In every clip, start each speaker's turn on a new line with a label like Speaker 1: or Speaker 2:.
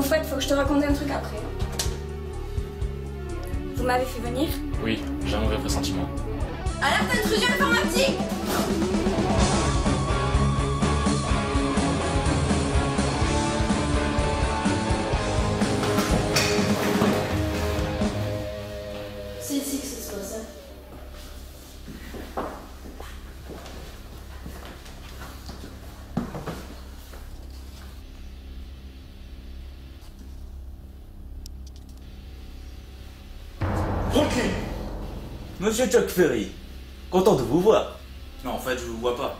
Speaker 1: fait, faut que je te raconte un truc après. Vous m'avez fait venir?
Speaker 2: Oui, j'ai un mauvais pressentiment.
Speaker 1: Alerte intrusion informatique!
Speaker 3: C'est ici que ça se passe, hein.
Speaker 4: Tranquille. Monsieur Chuck Ferry, content de vous voir. Non, en fait, je vous vois pas,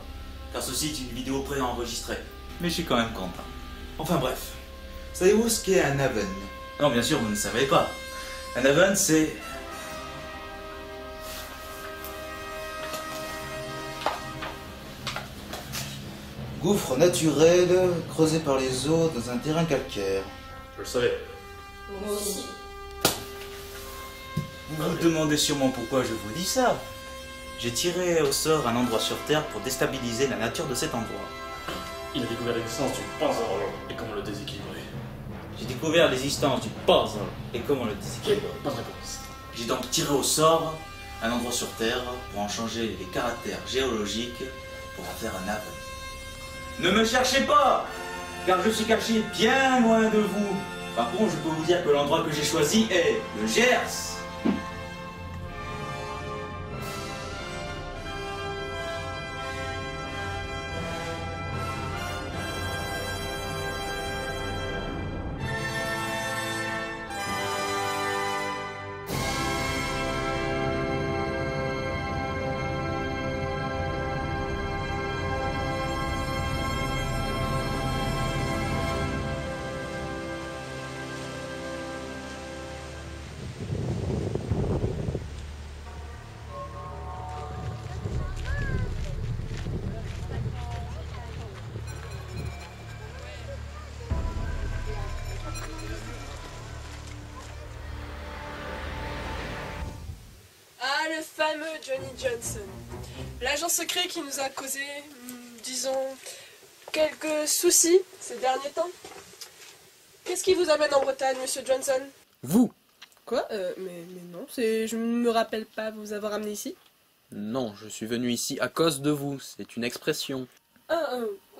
Speaker 4: car ceci est une vidéo préenregistrée. Mais je suis quand même content. Enfin bref, savez-vous ce qu'est un Haven? Non, bien sûr, vous ne savez pas. Un Haven, c'est... Gouffre naturel creusé par les eaux dans un terrain calcaire.
Speaker 2: Je le savais.
Speaker 3: Moi aussi.
Speaker 4: Vous vous demandez sûrement pourquoi je vous dis ça. J'ai tiré au sort un endroit sur Terre pour déstabiliser la nature de cet endroit.
Speaker 2: Il a découvert l'existence du puzzle et comment le déséquilibrer.
Speaker 4: J'ai découvert l'existence du puzzle et comment le déséquilibrer.
Speaker 2: Bonne réponse.
Speaker 4: J'ai donc tiré au sort un endroit sur Terre pour en changer les caractères géologiques pour en faire un Haven. Ne me cherchez pas, car je suis caché bien loin de vous. Par contre, je peux vous dire que l'endroit que j'ai choisi est le Gers.
Speaker 5: Ah, le fameux Johnny Johnson. L'agent secret qui nous a causé, disons, quelques soucis ces derniers temps. Qu'est-ce qui vous amène en Bretagne, monsieur Johnson?
Speaker 6: Vous?
Speaker 5: Quoi mais non, je ne me rappelle pas vous avoir amené ici.
Speaker 6: Non, je suis venu ici à cause de vous, c'est une expression.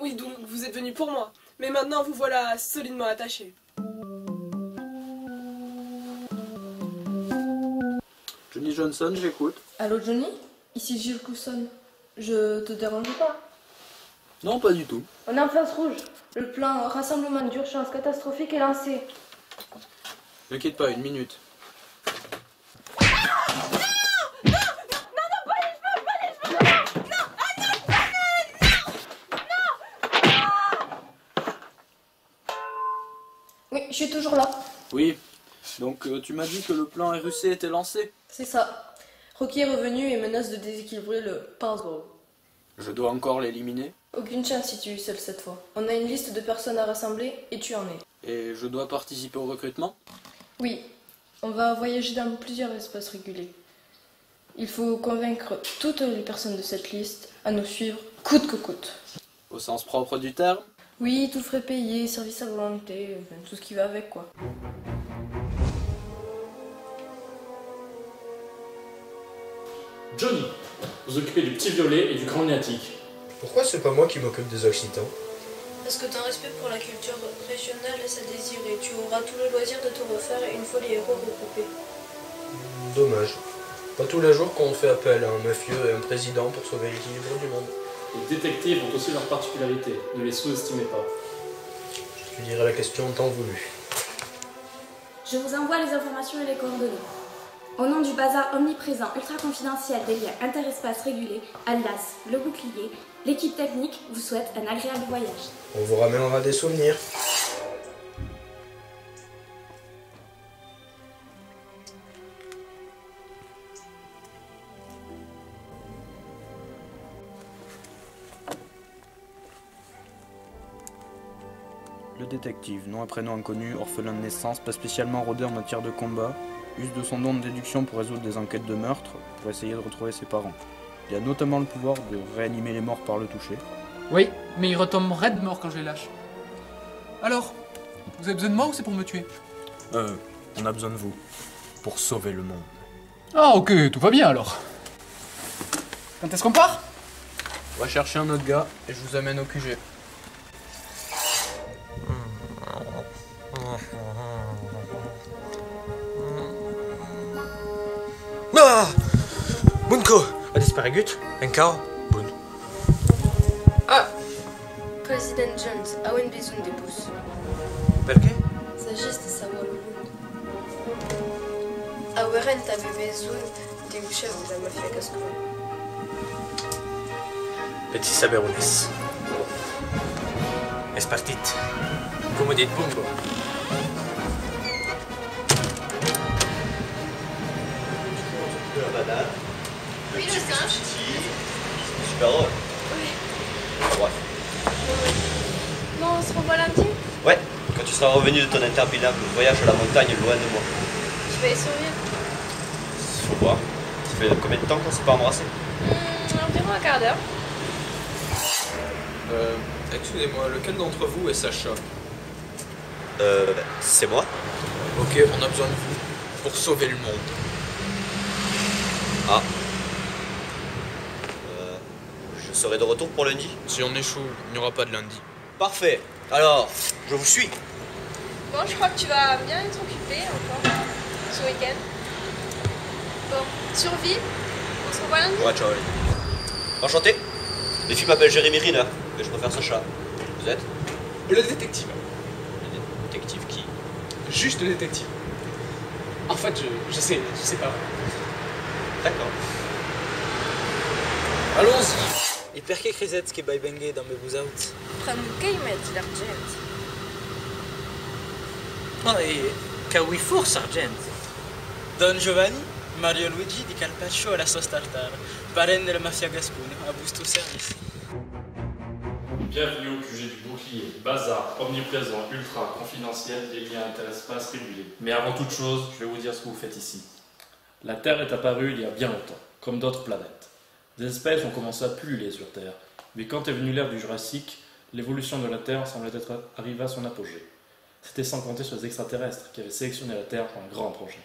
Speaker 5: Oui, donc vous êtes venu pour moi. Mais maintenant vous voilà solidement attaché.
Speaker 6: Johnny Johnson, j'écoute.
Speaker 3: Allô Johnny? Ici Gilles Cousson. Je te dérange pas?
Speaker 6: Non, pas du tout.
Speaker 3: On est en face rouge. Le plan rassemblement d'urgence catastrophique est lancé.
Speaker 6: N'inquiète pas, une minute.
Speaker 3: Oui, je suis toujours là.
Speaker 6: Oui, donc tu m'as dit que le plan RUC était lancé.
Speaker 3: C'est ça. Rocky est revenu et menace de déséquilibrer le puzzle.
Speaker 6: Je dois encore l'éliminer.
Speaker 3: Aucune chance si tu es seul cette fois. On a une liste de personnes à rassembler et tu en es.
Speaker 6: Et je dois participer au recrutement?
Speaker 3: Oui, on va voyager dans plusieurs espaces régulés. Il faut convaincre toutes les personnes de cette liste à nous suivre coûte que coûte.
Speaker 6: Au sens propre du terme?
Speaker 3: Oui, tout frais payé, service à volonté, enfin, tout ce qui va avec quoi.
Speaker 2: Johnny, vous occupez du petit violet et du grand néatique.
Speaker 7: Pourquoi c'est pas moi qui m'occupe des Occitans?
Speaker 3: Parce que ton respect pour la culture régionale laisse à désirer. Tu auras tout le loisir de te refaire une fois les héros regroupés.
Speaker 7: Dommage. Pas tous les jours qu'on fait appel à un mafieux et un président pour sauver l'équilibre du monde.
Speaker 2: Les détectives ont aussi leurs particularités, ne les sous-estimez pas.
Speaker 7: Tu dirais la question en temps voulu.
Speaker 1: Je vous envoie les informations et les coordonnées. Au nom du bazar omniprésent ultra confidentiel des liens interespaces régulés, alias le bouclier, l'équipe technique vous souhaite un agréable voyage.
Speaker 7: On vous ramènera des souvenirs.
Speaker 6: Le détective, nom et prénom inconnu, orphelin de naissance, pas spécialement rodé en matière de combat, use de son don de déduction pour résoudre des enquêtes de meurtre, pour essayer de retrouver ses parents. Il a notamment le pouvoir de réanimer les morts par le toucher.
Speaker 8: Oui, mais il retombe raide mort quand je les lâche. Alors, Vous avez besoin de moi ou c'est pour me tuer?
Speaker 6: On a besoin de vous. Pour sauver le monde.
Speaker 8: Ah ok, tout va bien alors. Quand est-ce qu'on part?
Speaker 7: On va chercher un autre gars et je vous amène au QG.
Speaker 9: Ah! Bunko! A disparagut? Encore? Bun.
Speaker 3: Ah! President Jones, awen besoin de bus.
Speaker 9: Perché?
Speaker 3: Sagiste savoir le bout. Aweren t'avait besoin des chefs de la mafia gascone.
Speaker 9: Petit saberunes. Es partit. Come dit Bunko.
Speaker 3: Oui, le singe.
Speaker 9: Super drôle.
Speaker 3: Oui.
Speaker 9: Ouais.
Speaker 3: Non, on se revoit lundi?
Speaker 9: Ouais, quand tu seras revenu de ton interminable voyage à la montagne loin de moi.
Speaker 3: Je vais y survivre.
Speaker 9: Faut voir. Ça fait combien de temps qu'on s'est pas embrassé?
Speaker 3: Environ un quart d'heure.
Speaker 7: Excusez-moi, lequel d'entre vous est Sacha?
Speaker 9: C'est moi.
Speaker 7: Ok, on a besoin de vous pour sauver le monde.
Speaker 9: Ah. Je serai de retour pour lundi.
Speaker 7: Si on échoue, il n'y aura pas de lundi.
Speaker 9: Parfait. Alors, je vous suis.
Speaker 3: Bon, je crois que tu vas bien être occupé encore ce week-end. Bon, survie. On se revoit lundi.
Speaker 9: Ouais, ciao, allez. Enchanté. Les filles m'appellent Jérémy Riner, mais je préfère Sacha. Vous êtes?
Speaker 8: Le détective.
Speaker 9: Le détective qui?
Speaker 8: Juste le détective. En fait, je sais pas.
Speaker 9: D'accord.
Speaker 8: Allons-y.
Speaker 10: Et perché Krizetski by Benge dans mes out?
Speaker 3: Pramukai met l'argent.
Speaker 10: Oh, e Kawi Four Sargent. Don Giovanni, Mario Luigi di Calpaccio alla sauce tartare. Parraine de la mafia gascone, à Busto Service.
Speaker 2: Bienvenue au QG du bouclier. Bazar, omniprésent, ultra, confidentiel, les liens interespaces régulés. Mais avant toute chose, je vais vous dire ce que vous faites ici. La Terre est apparue il y a bien longtemps, comme d'autres planètes. Des espèces ont commencé à pulluler sur Terre, mais quand est venue l'ère du Jurassique, l'évolution de la Terre semblait être arrivée à son apogée. C'était sans compter sur les extraterrestres qui avaient sélectionné la Terre pour un grand projet.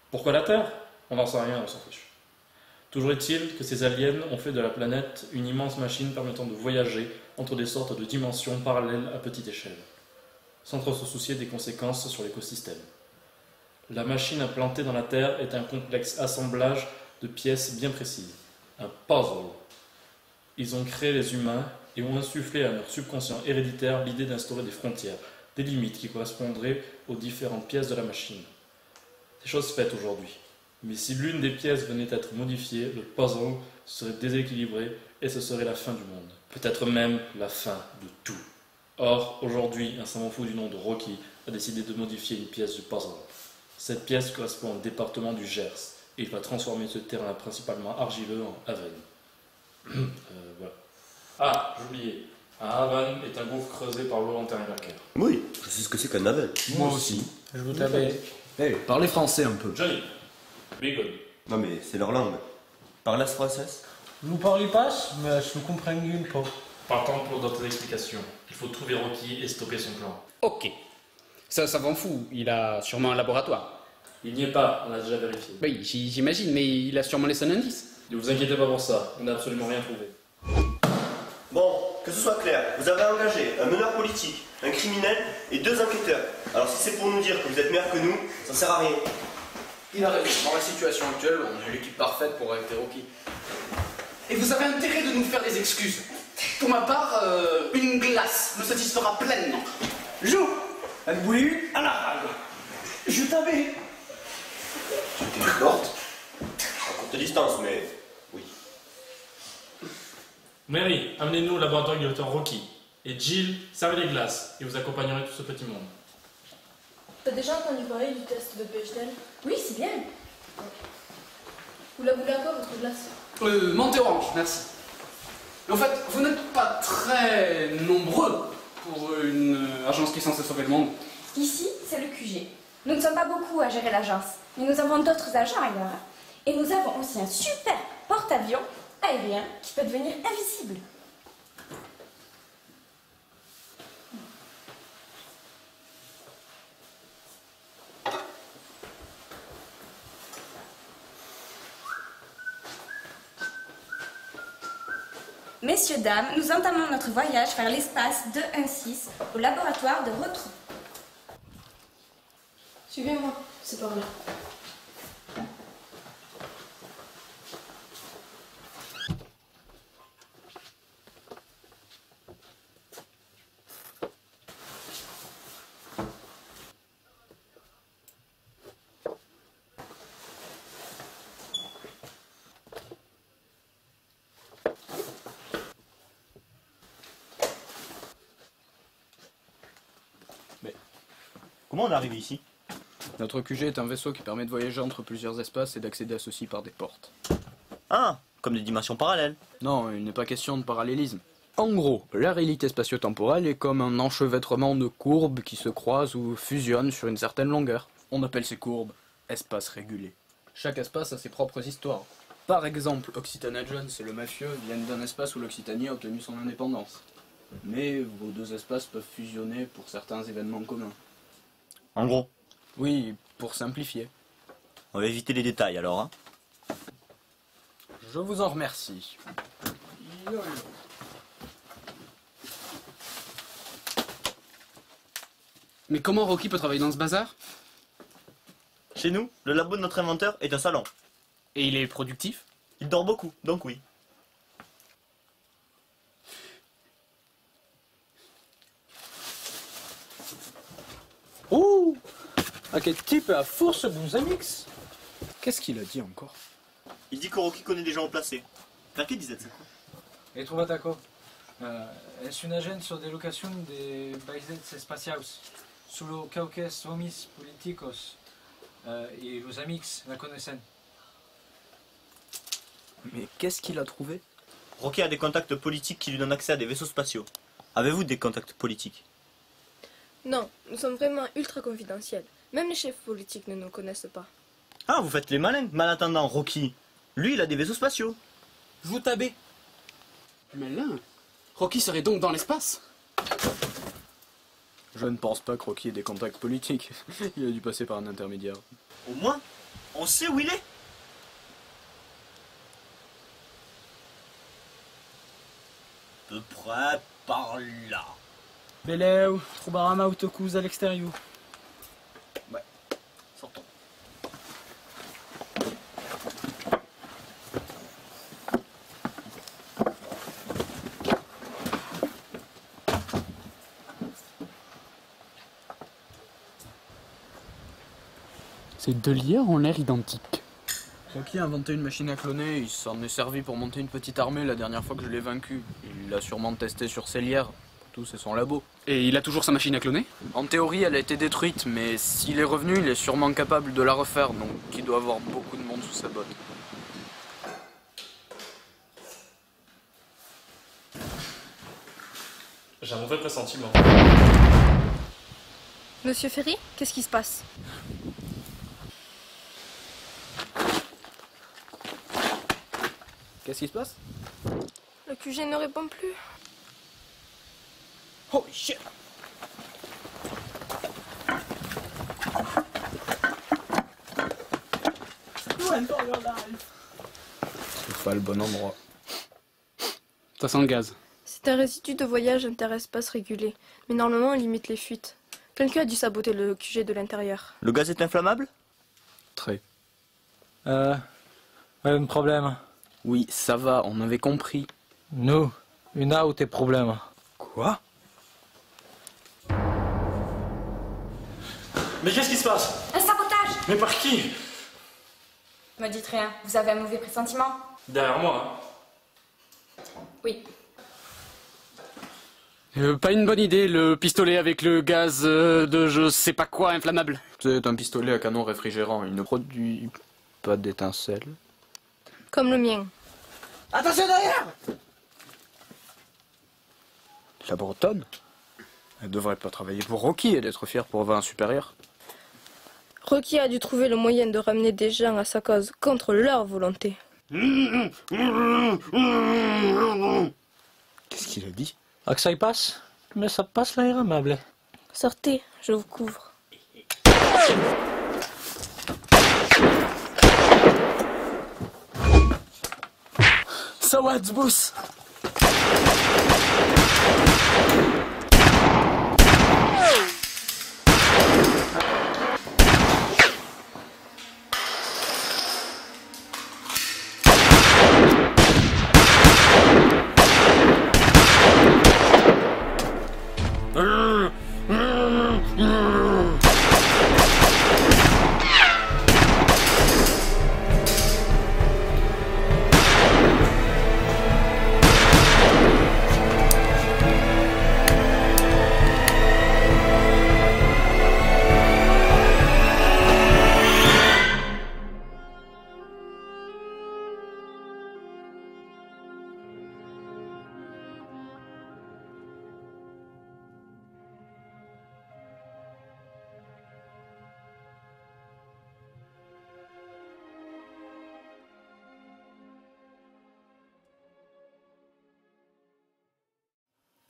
Speaker 2: Pourquoi la Terre? On n'en sait rien, on s'en fiche. Toujours est-il que ces aliens ont fait de la planète une immense machine permettant de voyager entre des sortes de dimensions parallèles à petite échelle, sans trop se soucier des conséquences sur l'écosystème. La machine implantée dans la Terre est un complexe assemblage de pièces bien précises, un puzzle. Ils ont créé les humains et ont insufflé à leur subconscient héréditaire l'idée d'instaurer des frontières, des limites qui correspondraient aux différentes pièces de la machine. C'est chose faite aujourd'hui. Mais si l'une des pièces venait à être modifiée, le puzzle serait déséquilibré et ce serait la fin du monde. Peut-être même la fin de tout. Or, aujourd'hui, un savant fou du nom de Rocky a décidé de modifier une pièce du puzzle. Cette pièce correspond au département du Gers et il va transformer ce terrain principalement argileux en Haven. Voilà. Ah, j'oubliais. Un Haven est un gouffre creusé par Valentin Berker.
Speaker 11: Oui, je sais ce que c'est qu'un navet.
Speaker 6: Moi aussi.
Speaker 10: Je vous t'avais.
Speaker 6: Hey, parlez français un peu.
Speaker 2: Johnny, Bacon.
Speaker 11: Non mais c'est leur langue. Parle française.
Speaker 10: Nous parlons pas, mais je ne comprends pas.
Speaker 2: Pas tant pour d'autres explications. Il faut trouver Rocky et stopper son plan.
Speaker 12: Ok. Ça savant fou, il a sûrement un laboratoire.
Speaker 2: Il n'y est pas, on l'a déjà vérifié.
Speaker 12: Oui, j'imagine, mais il a sûrement laissé un indice.
Speaker 2: Ne vous inquiétez pas pour ça, on n'a absolument rien trouvé.
Speaker 11: Bon, que ce soit clair, vous avez engagé un meneur politique, un criminel et 2 enquêteurs. Alors si c'est pour nous dire que vous êtes meilleurs que nous, ça sert à rien.
Speaker 7: Il a raison. Dans la situation actuelle, on a l'équipe parfaite pour arrêter Rocky.
Speaker 8: Et vous avez intérêt de nous faire des excuses. Pour ma part, une glace me satisfera pleinement. Joue, elle voulait eu à la rage. Je t'avais.
Speaker 11: C'était une porte. À courte distance, mais oui.
Speaker 2: Mary, amenez-nous au laboratoire du docteur Rocky. Et Jill, servez les glaces et vous accompagnerez tout ce petit monde.
Speaker 1: T'as déjà entendu parler du test de Bechdel? Oui, c'est bien. Vous la voulez à quoi, votre glace?
Speaker 8: Menthe orange, merci. Mais en fait, vous n'êtes pas très nombreux pour une agence qui est censée sauver le monde.
Speaker 1: Ici, c'est le QG. Nous ne sommes pas beaucoup à gérer l'agence, mais nous avons d'autres agents ailleurs. Et nous avons aussi un super porte-avions aérien qui peut devenir invisible. Messieurs, dames, nous entamons notre voyage vers l'espace 216 au laboratoire de Rotron.
Speaker 3: Suivez-moi, c'est par là.
Speaker 11: Comment on est arrivé ici?
Speaker 6: Notre QG est un vaisseau qui permet de voyager entre plusieurs espaces et d'accéder à ceux-ci par des portes.
Speaker 11: Ah, comme des dimensions parallèles.
Speaker 6: Non, il n'est pas question de parallélisme. En gros, la réalité spatio-temporelle est comme un enchevêtrement de courbes qui se croisent ou fusionnent sur une certaine longueur. On appelle ces courbes espaces régulés. Chaque espace a ses propres histoires. Par exemple, Occitania Jones et le mafieux viennent d'un espace où l'Occitanie a obtenu son indépendance. Mais vos deux espaces peuvent fusionner pour certains événements communs.
Speaker 11: En gros.
Speaker 6: Oui, pour simplifier.
Speaker 11: On va éviter les détails alors, hein.
Speaker 6: Je vous en remercie.
Speaker 12: Mais comment Rocky peut travailler dans ce bazar?
Speaker 11: Chez nous, le labo de notre inventeur est un salon.
Speaker 12: Et il est productif?
Speaker 11: Il dort beaucoup, donc oui.
Speaker 6: Oh! À quel type à force bons amix? Qu'est-ce qu'il a dit encore?
Speaker 11: Il dit que Rocky connaît des gens au placé. Perché disait ça quoi?
Speaker 13: E trovataco. Es un agente de locación de países espaciados. Solo cauques homis políticos. Et los amix la connaissent.
Speaker 6: Mais qu'est-ce qu'il a trouvé?
Speaker 11: Rocky a des contacts politiques qui lui donnent accès à des vaisseaux spatiaux. Avez-vous des contacts politiques?
Speaker 3: Non, nous sommes vraiment ultra confidentiels. Même les chefs politiques ne nous connaissent pas.
Speaker 11: Ah, vous faites les malins. Mais en attendant, Rocky, lui, il a des vaisseaux spatiaux.
Speaker 12: Vous tabez. Malin. Rocky serait donc dans l'espace?
Speaker 6: Je ne pense pas que Rocky ait des contacts politiques. Il a dû passer par un intermédiaire.
Speaker 11: Au moins, on sait où il est. Peu près par là.
Speaker 10: Beleu, trobarama autocous à l'extérieur.
Speaker 11: Ouais, sortons.
Speaker 12: Ces deux lieurs ont l'air identiques.
Speaker 6: Rocky a inventé une machine à cloner, il s'en est servi pour monter une petite armée la dernière fois que je l'ai vaincu. Il l'a sûrement testé sur ses lières. Tout, c'est son labo.
Speaker 12: Et il a toujours sa machine à cloner?
Speaker 6: En théorie, elle a été détruite, mais s'il est revenu, il est sûrement capable de la refaire, donc il doit avoir beaucoup de monde sous sa botte.
Speaker 2: J'ai un mauvais pressentiment.
Speaker 3: Monsieur Ferry, qu'est-ce qui se passe?
Speaker 6: Qu'est-ce qui se passe?
Speaker 3: Le QG ne répond plus.
Speaker 6: Oh shit! C'est pas le bon endroit.
Speaker 12: Ça sent le gaz.
Speaker 3: C'est un résidu de voyage interespace régulé, mais normalement on limite les fuites. Quelqu'un a dû saboter le QG de l'intérieur.
Speaker 11: Le gaz est inflammable?
Speaker 6: Très.
Speaker 13: Un problème.
Speaker 6: Oui, ça va, on avait compris.
Speaker 13: Nous, une out est problème.
Speaker 6: Quoi?
Speaker 2: Mais qu'est-ce qui se passe?
Speaker 1: Un sabotage!
Speaker 2: Mais par qui?
Speaker 1: Ne me dites rien, vous avez un mauvais pressentiment?
Speaker 2: Derrière moi.
Speaker 1: Oui.
Speaker 12: Pas une bonne idée, le pistolet avec le gaz de je sais pas quoi inflammable.
Speaker 6: C'est un pistolet à canon réfrigérant, il ne produit pas d'étincelles.
Speaker 3: Comme le mien.
Speaker 13: Attention derrière!
Speaker 6: La Bretonne? Elle devrait pas travailler pour Rocky et d'être fière pour avoir un supérieur.
Speaker 3: Rocky a dû trouver le moyen de ramener des gens à sa cause contre leur volonté.
Speaker 6: Qu'est-ce qu'il a dit?
Speaker 13: Ah, que ça y passe? Mais ça passe l'aéramable.
Speaker 3: Sortez, je vous couvre.
Speaker 12: Ça va, Zbous?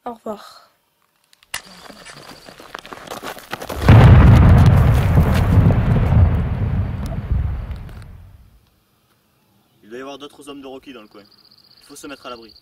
Speaker 3: Au revoir.
Speaker 11: Il doit y avoir d'autres hommes de Rocky dans le coin. Il faut se mettre à l'abri.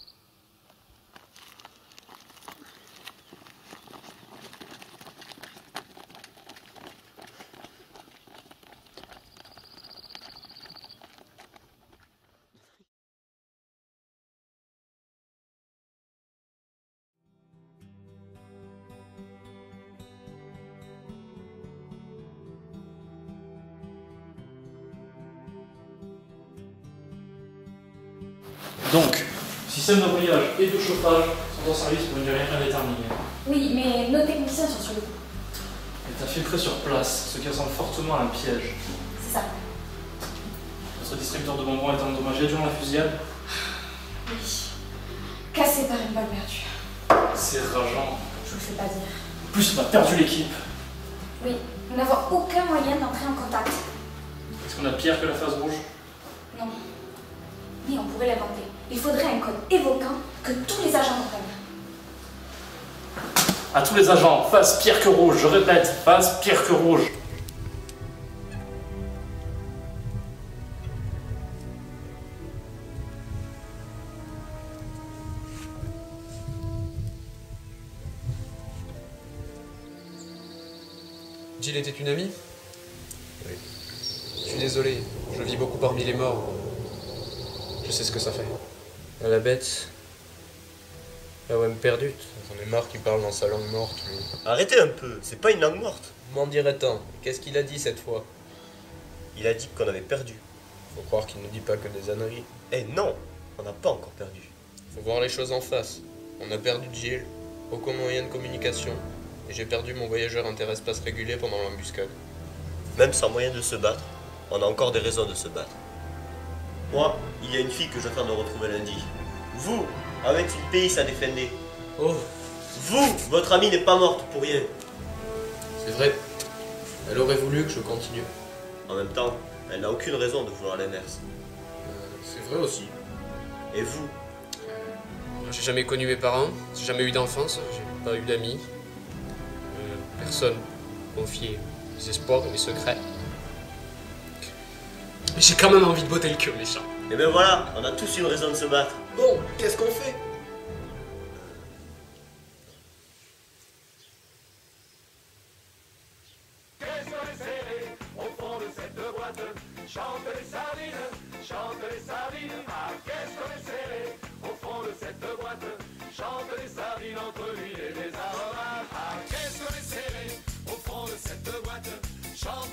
Speaker 2: Donc, système d'embouteillage et de chauffage sont en service pour une durée indéterminée.
Speaker 1: Oui, mais nos techniciens sont sur le coup.
Speaker 2: Elle est infiltrée sur place, ce qui ressemble fortement à un piège.
Speaker 1: C'est ça.
Speaker 2: Notre distributeur de bonbons est endommagé durant la fusillade.
Speaker 1: Oui. Cassé par une balle perdue.
Speaker 2: C'est rageant.
Speaker 1: Je vous le fais pas dire.
Speaker 2: En plus, on a perdu l'équipe.
Speaker 1: Oui, nous n'avons aucun moyen d'entrer en contact.
Speaker 2: Est-ce qu'on a pire que la phase rouge?
Speaker 1: Non. Mais on pourrait l'inventer. Il faudrait un code évoquant que tous les agents comprennent.
Speaker 2: À tous les agents, phase pire que rouge. Je répète, phase pire que rouge.
Speaker 7: Jill était une amie? Oui. Je suis désolé, je vis beaucoup parmi les morts. Je sais ce que ça fait. À la bête. La web perdue. J'en ai marre qu'il parle dans sa langue morte, lui.
Speaker 11: Arrêtez un peu, c'est pas une langue morte.
Speaker 7: M'en dirait-on. Qu'est-ce qu'il a dit cette fois?
Speaker 11: Il a dit qu'on avait perdu.
Speaker 7: Faut croire qu'il ne dit pas que des âneries.
Speaker 11: Eh non, on n'a pas encore perdu.
Speaker 7: Faut voir les choses en face. On a perdu Jill, aucun moyen de communication, et j'ai perdu mon voyageur interespace régulier pendant l'embuscade.
Speaker 11: Même sans moyen de se battre, on a encore des raisons de se battre. Moi, il y a une fille que j'attends de retrouver lundi. Vous, avec une pays, ça défendait.
Speaker 7: Oh.
Speaker 11: Vous, votre amie n'est pas morte pour rien.
Speaker 7: C'est vrai. Elle aurait voulu que je continue.
Speaker 11: En même temps, elle n'a aucune raison de vouloir l'inverse.
Speaker 7: C'est vrai aussi.
Speaker 11: Et vous?
Speaker 7: J'ai jamais connu mes parents, j'ai jamais eu d'enfance, j'ai pas eu d'amis. Personne confié mes espoirs et mes secrets. Mais j'ai quand même envie de botter le cul, méchant.
Speaker 11: Et ben voilà, on a tous une raison de se battre.
Speaker 7: Bon, qu'est-ce qu'on fait?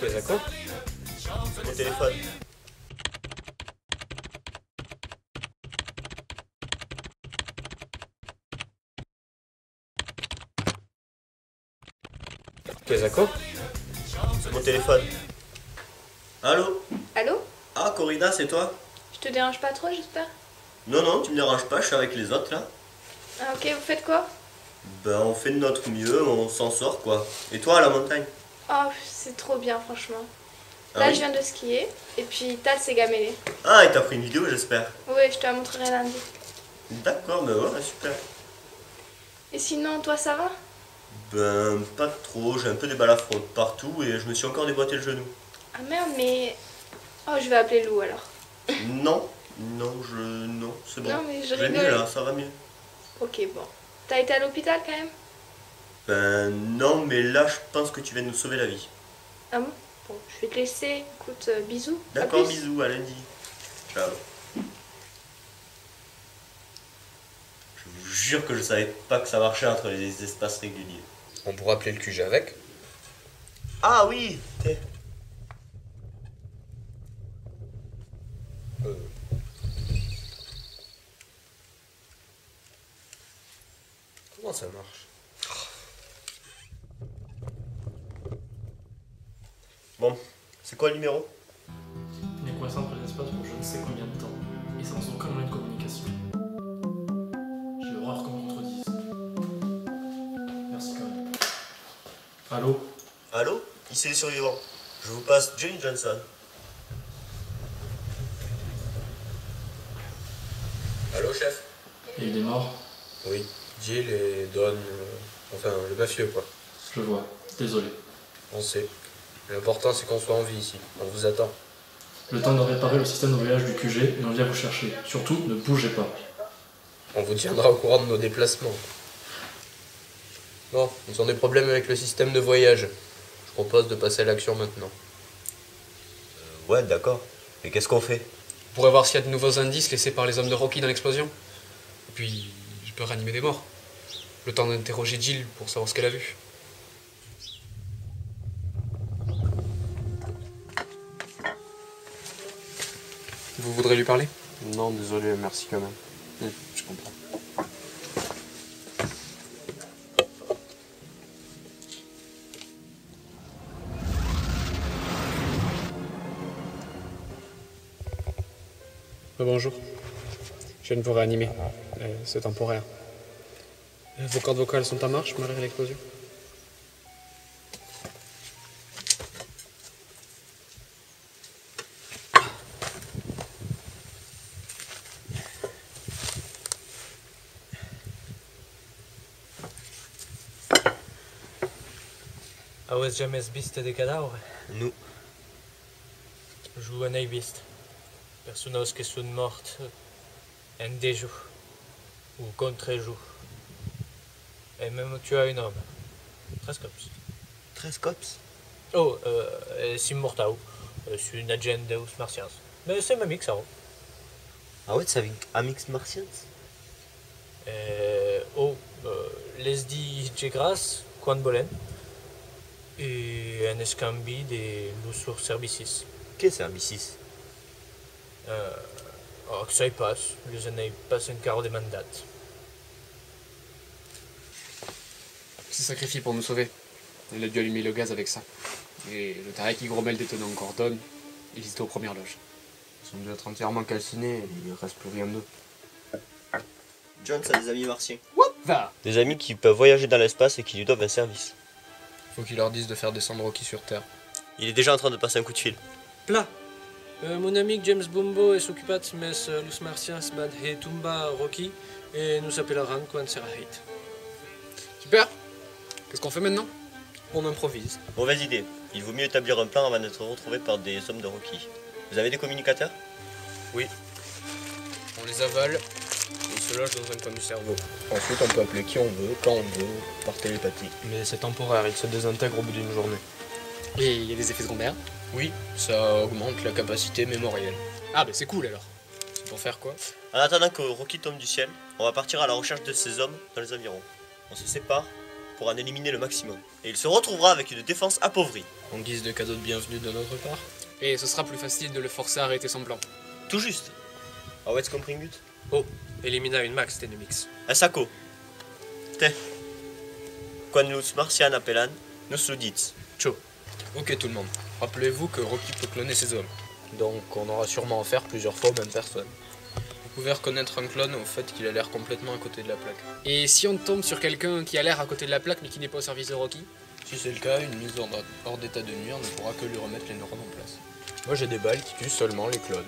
Speaker 11: Ok, d'accord. Mon téléphone.
Speaker 7: Ok, d'accord.
Speaker 11: Mon téléphone. Allô?
Speaker 14: Allô?
Speaker 11: Ah, Corrida, c'est toi?
Speaker 14: Je te dérange pas trop, j'espère?
Speaker 11: Non, non, tu me déranges pas, je suis avec les autres là.
Speaker 14: Ah ok, vous faites quoi?
Speaker 11: Ben, on fait de notre mieux, on s'en sort quoi. Et toi, à la montagne?
Speaker 14: Oh, c'est trop bien, franchement.
Speaker 11: Ah
Speaker 14: Là,
Speaker 11: oui?
Speaker 14: je viens de skier, et puis Tal s'est gamellé.
Speaker 11: Ah, et t'as pris une vidéo, j'espère.
Speaker 14: Oui, je te la montrerai lundi.
Speaker 11: D'accord, ben ouais, super.
Speaker 14: Et sinon, toi, ça va?
Speaker 11: Ben, pas trop, j'ai un peu des balafres partout et je me suis encore déboîté le genou.
Speaker 14: Ah merde, mais... Oh, je vais appeler Lou, alors.
Speaker 11: Non, non, non, c'est bon.
Speaker 14: Non, mais je
Speaker 11: vais
Speaker 14: rigole.
Speaker 11: mieux là, ça va mieux.
Speaker 14: Ok, bon. T'as été à l'hôpital quand même?
Speaker 11: Ben non, mais là, je pense que tu viens de nous sauver la vie.
Speaker 14: Ah bon? Bon, je vais te laisser. Écoute, bisous. À
Speaker 11: D'accord,
Speaker 14: plus.
Speaker 11: bisous, à lundi. Ciao. Je vous jure que je savais pas que ça marchait entre les espaces réguliers.
Speaker 7: On pourra appeler le QG avec.
Speaker 11: Ah oui.
Speaker 7: Comment ça marche?
Speaker 11: Bon, c'est quoi le numéro?
Speaker 2: On est coincé entre les espaces pour je ne sais combien de temps, et sans aucun moyen de communication. J'ai horreur qu'on me contredise. Merci quand même. Allô?
Speaker 11: Allô? Ici les survivants. Je vous passe Johnny Johnson.
Speaker 7: Allô, chef?
Speaker 2: Et il est mort?
Speaker 7: Oui, Jill et Don, enfin le mafieux quoi.
Speaker 2: Je vois, désolé.
Speaker 7: On sait. L'important c'est qu'on soit en vie ici, on vous attend.
Speaker 2: Le temps de réparer le système de voyage du QG et on vient vous chercher. Surtout, ne bougez pas.
Speaker 7: On vous tiendra au courant de nos déplacements. Bon, ils ont des problèmes avec le système de voyage. Je propose de passer à l'action maintenant.
Speaker 11: Ouais, d'accord. Mais qu'est-ce qu'on fait?
Speaker 7: On pourrait voir s'il y a de nouveaux indices laissés par les hommes de Rocky dans l'explosion. Et puis, je peux réanimer des morts. Le temps d'interroger Jill pour savoir ce qu'elle a vu. Vous voudrez lui parler? Non, désolé, merci quand même. Je comprends. Bonjour. Je viens de vous réanimer. C'est temporaire. Vos cordes vocales sont en marche malgré l'explosion?
Speaker 10: Auzi jamais visto des cadavres?
Speaker 11: Nous.
Speaker 10: Je n'ai visto. Personnes qui sont mortes en déjou ou contre-jour. Et même tu as un homme. 13 cops.
Speaker 11: 13 cops?
Speaker 10: Oh, c'est mortau. C'est une agent deus martiens. Mais c'est ma mix, ça.
Speaker 11: Ah ouais, c'est avec Amix Martians?
Speaker 10: Les dit Gras, quan volen. Et un escambi de l'usur services.
Speaker 11: Qu'est-ce que services?
Speaker 10: Que ça y passe, je n'ai pas encore de mandat.
Speaker 7: Il s'est sacrifié pour nous sauver. Il a dû allumer le gaz avec ça. Et le taré qui grommelle détonnant encore Don, ils étaient aux premières loges. Ils ont dû être entièrement calcinés et il ne reste plus rien d'eux.
Speaker 11: John a des amis martiens.
Speaker 7: Va!
Speaker 11: Des amis qui peuvent voyager dans l'espace et qui lui doivent un service.
Speaker 7: Faut qu'il leur dise de faire descendre Rocky sur Terre.
Speaker 11: Il est déjà en train de passer un coup de fil.
Speaker 10: Plat. Mon ami James Bumbo est occupé mais los martiens bad he tumba Rocky et nous appellerons quand sera hate.
Speaker 7: Super! Qu'est-ce qu'on fait maintenant?
Speaker 10: On improvise.
Speaker 11: Mauvaise idée. Il vaut mieux établir un plan avant d'être retrouvé par des hommes de Rocky. Vous avez des communicateurs?
Speaker 7: Oui. On les avale et ils se logent dans un coin du cerveau. Ensuite, on peut appeler qui on veut, quand on veut, par télépathie. Mais c'est temporaire, ils se désintègrent au bout d'une journée. Et il y a des effets secondaires? Oui, ça augmente la capacité mémorielle. Ah, bah c'est cool alors. C'est pour faire quoi?
Speaker 11: En attendant que Rocky tombe du ciel, on va partir à la recherche de ces hommes dans les environs. On se sépare pour en éliminer le maximum. Et il se retrouvera avec une défense appauvrie.
Speaker 7: En guise de cadeau de bienvenue de notre part. Et ce sera plus facile de le forcer à arrêter son plan.
Speaker 11: Tout juste. Ah ouais, c'est compris but.
Speaker 10: Oh, elimina une max d'ennemis.
Speaker 11: Un saco. Te. Quan nous martian appelan, nous sudits.
Speaker 7: Ciao. Ok tout le monde. Rappelez-vous que Rocky peut cloner ses hommes. Donc on aura sûrement affaire plusieurs fois aux mêmes personnes. Vous pouvez reconnaître un clone au fait qu'il a l'air complètement à côté de la plaque. Et si on tombe sur quelqu'un qui a l'air à côté de la plaque mais qui n'est pas au service de Rocky? Si c'est le cas, une mise hors d'état de nuire ne pourra que lui remettre les neurones en place. Moi j'ai des balles qui tuent seulement les clones.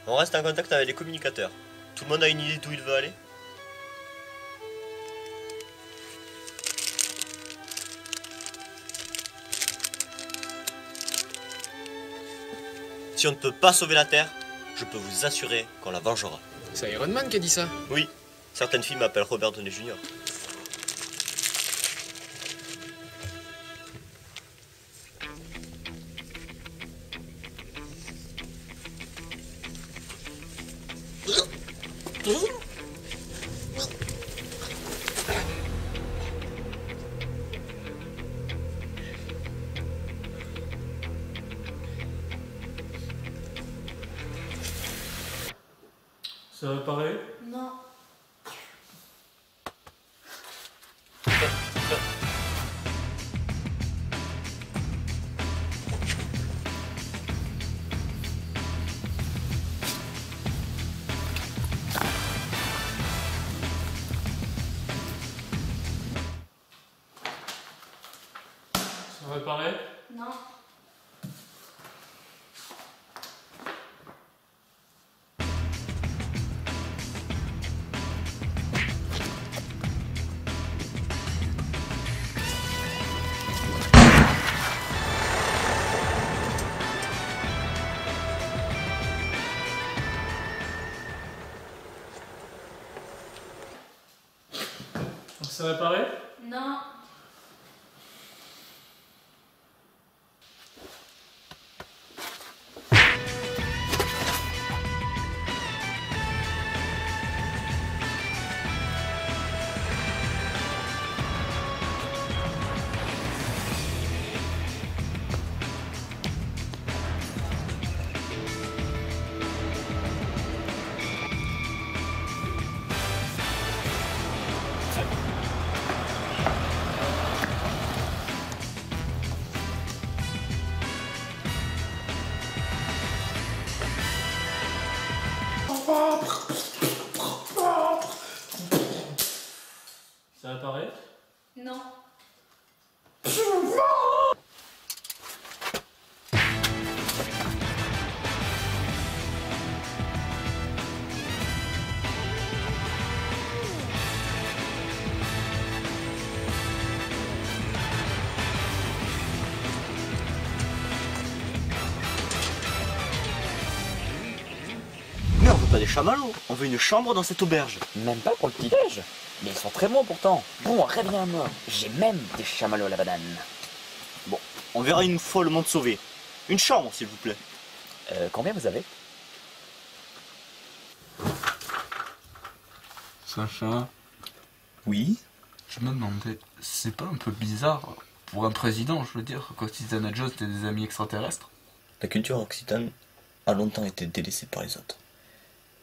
Speaker 11: On reste en contact avec les communicateurs. Tout le monde a une idée d'où il veut aller? Si on ne peut pas sauver la Terre, je peux vous assurer qu'on la vengera.
Speaker 7: C'est Iron Man qui a dit ça?
Speaker 11: Oui, Certaines filles m'appellent Robert Downey Jr.
Speaker 2: Ça va pareil?
Speaker 1: Non.
Speaker 2: Ça va pareil?
Speaker 1: Non.
Speaker 2: Ça va pareil?
Speaker 1: Non.
Speaker 2: Ça va pareil?
Speaker 1: Non.
Speaker 9: Mais on veut pas des chamallows, on veut une chambre dans cette auberge.
Speaker 15: Même pas pour le petit-déj. Mais ils sont très bons pourtant. Bon, reviens-moi. J'ai même des chamallows à la banane.
Speaker 9: Bon, on verra une fois le monde sauvé. Une chambre, s'il vous plaît.
Speaker 15: Combien vous avez?
Speaker 6: Sacha.
Speaker 9: Oui?
Speaker 6: Je me demandais, c'est pas un peu bizarre pour un président, je veux dire, quand Indiana Jones et des amis extraterrestres?
Speaker 9: La culture occitane a longtemps été délaissée par les autres.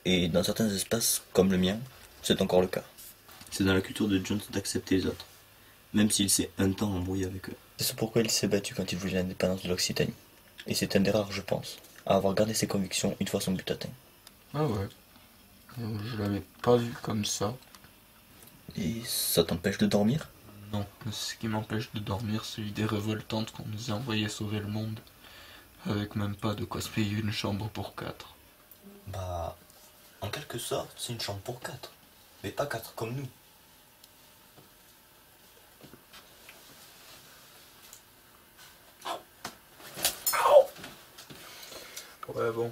Speaker 9: Et dans certains espaces, comme le mien, c'est encore le cas. C'est dans la culture de Jones d'accepter les autres, même s'il s'est un temps embrouillé avec eux. C'est ce pourquoi il s'est battu quand il voulait l'indépendance de l'Occitanie. Et c'est un des rares, je pense, à avoir gardé ses convictions une fois son but atteint.
Speaker 6: Ah ouais. Je l'avais pas vu comme ça.
Speaker 9: Et ça t'empêche de dormir?
Speaker 6: Non, ce qui m'empêche de dormir, c'est l'idée révoltante qu'on nous a envoyé sauver le monde, avec même pas de quoi se payer une chambre pour 4.
Speaker 9: Bah, en quelque sorte, c'est une chambre pour 4. Mais pas 4 comme nous.
Speaker 6: Ouais bon,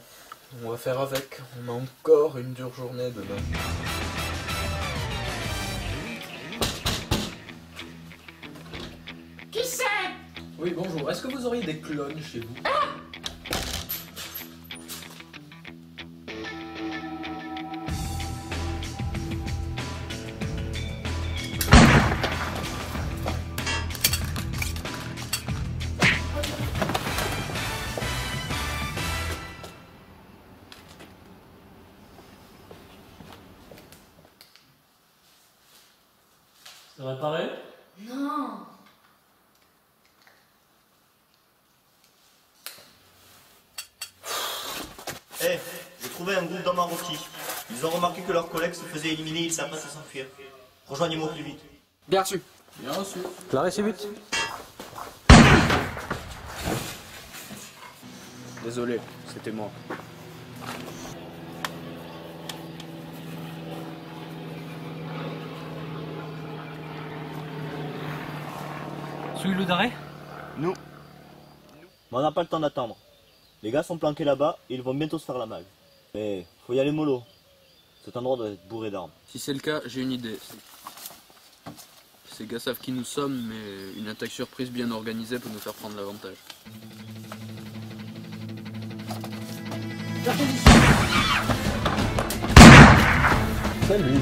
Speaker 6: on va faire avec. On a encore une dure journée demain.
Speaker 8: Qui c'est? Oui, bonjour. Est-ce que vous auriez des clones chez vous?
Speaker 2: Ça va pareil?
Speaker 1: Non.
Speaker 9: Eh, j'ai trouvé un groupe d'hommes en rôti. Ils ont remarqué que leurs collègues se faisaient éliminer, ils s'apprêtent à s'enfuir. Rejoignez-moi plus vite.
Speaker 8: Bien reçu. Bien reçu.
Speaker 6: Clarisse vite. Désolé, c'était moi.
Speaker 10: Celui-là d'arrêt?
Speaker 9: Nous. Mais on n'a pas le temps d'attendre. Les gars sont planqués là-bas et ils vont bientôt se faire la malle. Mais faut y aller mollo.
Speaker 11: Cet endroit doit être bourré d'armes.
Speaker 6: Si c'est le cas, j'ai une idée. Ces gars savent qui nous sommes, mais une attaque surprise bien organisée peut nous faire prendre l'avantage.
Speaker 11: Salut.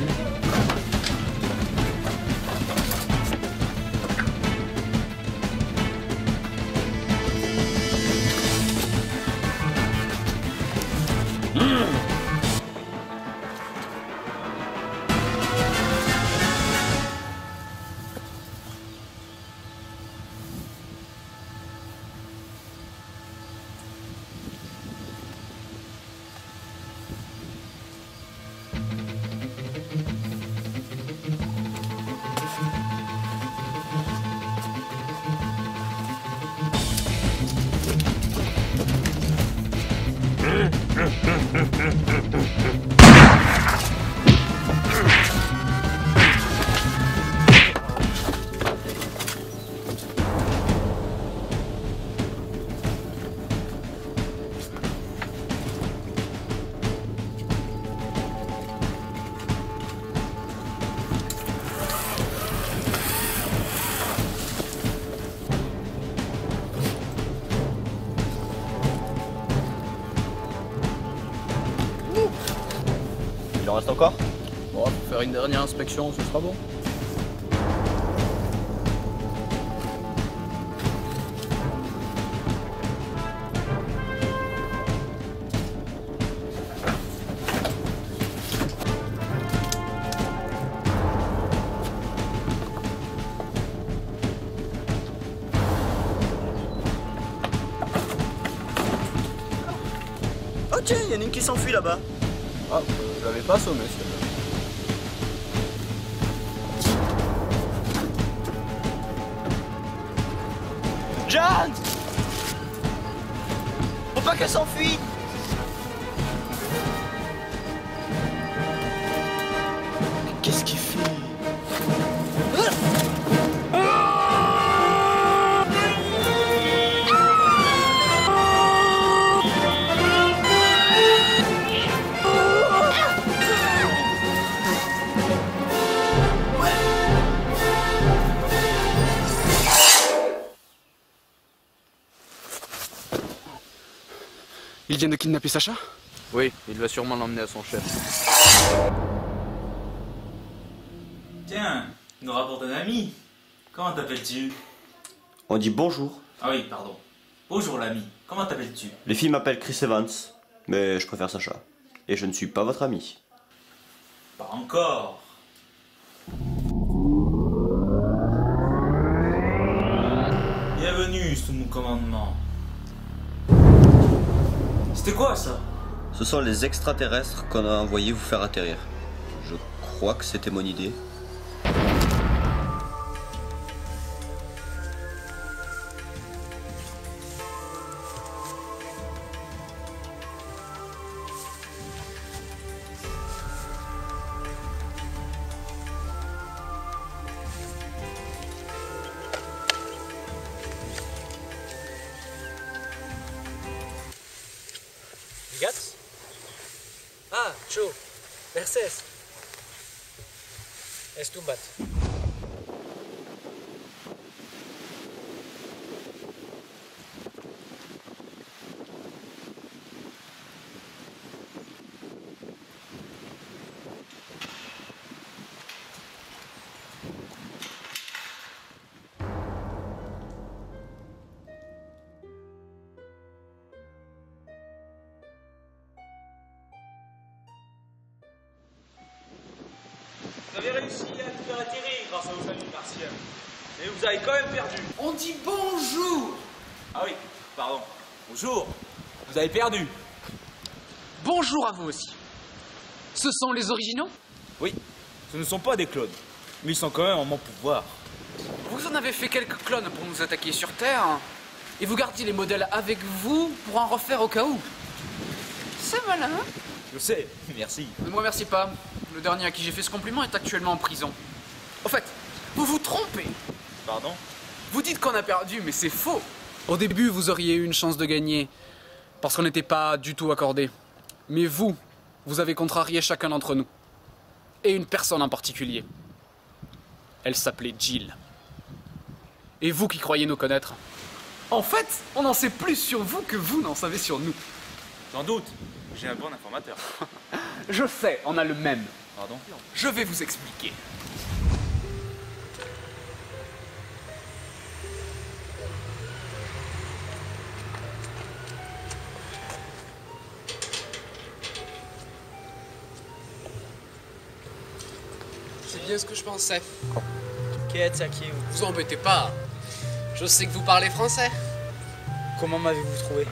Speaker 11: Il en reste encore?
Speaker 6: Bon, pour faire une dernière inspection, ce sera bon.
Speaker 11: Oh tiens, il y en a une qui s'enfuit là-bas.
Speaker 6: Ah, je l'avais pas assommé celle-là.
Speaker 11: Jeanne! Faut pas qu'elle s'enfuit! Qu'est-ce qu'il fait?
Speaker 8: Il vient de kidnapper Sacha?
Speaker 6: Oui, il va sûrement l'emmener à son chef.
Speaker 4: Tiens, il nous rapporte un ami. Comment t'appelles-tu?
Speaker 11: On dit bonjour.
Speaker 4: Ah oui, pardon. Bonjour l'ami. Comment t'appelles-tu?
Speaker 11: Les filles m'appellent Chris Evans, mais je préfère Sacha. Et je ne suis pas votre ami.
Speaker 4: Pas encore. Bienvenue sous mon commandement. C'était quoi ça?
Speaker 11: Ce sont les extraterrestres qu'on a envoyés vous faire atterrir. Je crois que c'était mon idée.
Speaker 13: Gats? Ah, Joe. Mercedes. Estumbat.
Speaker 4: Vous avez réussi à nous faire atterrir grâce à vos amis martiens. Mais vous avez quand même perdu.
Speaker 8: On dit bonjour!
Speaker 4: Ah oui, pardon. Bonjour. Vous avez perdu.
Speaker 8: Bonjour à vous aussi. Ce sont les originaux?
Speaker 4: Oui, ce ne sont pas des clones. Mais ils sont quand même en mon pouvoir.
Speaker 8: Vous en avez fait quelques clones pour nous attaquer sur Terre. Et vous gardiez les modèles avec vous pour en refaire au cas où. C'est malin, hein?
Speaker 4: Je sais, merci.
Speaker 8: Ne me remercie pas. Le dernier à qui j'ai fait ce compliment est actuellement en prison. Au fait, vous vous trompez.
Speaker 4: Pardon?
Speaker 8: Vous dites qu'on a perdu, mais c'est faux. Au début, vous auriez eu une chance de gagner, parce qu'on n'était pas du tout accordés. Mais vous,
Speaker 16: vous avez contrarié chacun d'entre nous. Et une personne en particulier. Elle s'appelait Jill. Et vous qui croyez nous connaître, en fait, on en sait plus sur vous que vous n'en savez sur nous.
Speaker 6: Sans doute, j'ai un bon informateur.
Speaker 16: Je sais, on a le même.
Speaker 6: Pardon?
Speaker 16: Je vais vous expliquer.
Speaker 17: C'est bien ce que je pensais.
Speaker 18: Kiyotaki,
Speaker 17: Vous embêtez pas. Je sais que vous parlez français.
Speaker 18: comment m'avez-vous trouvé?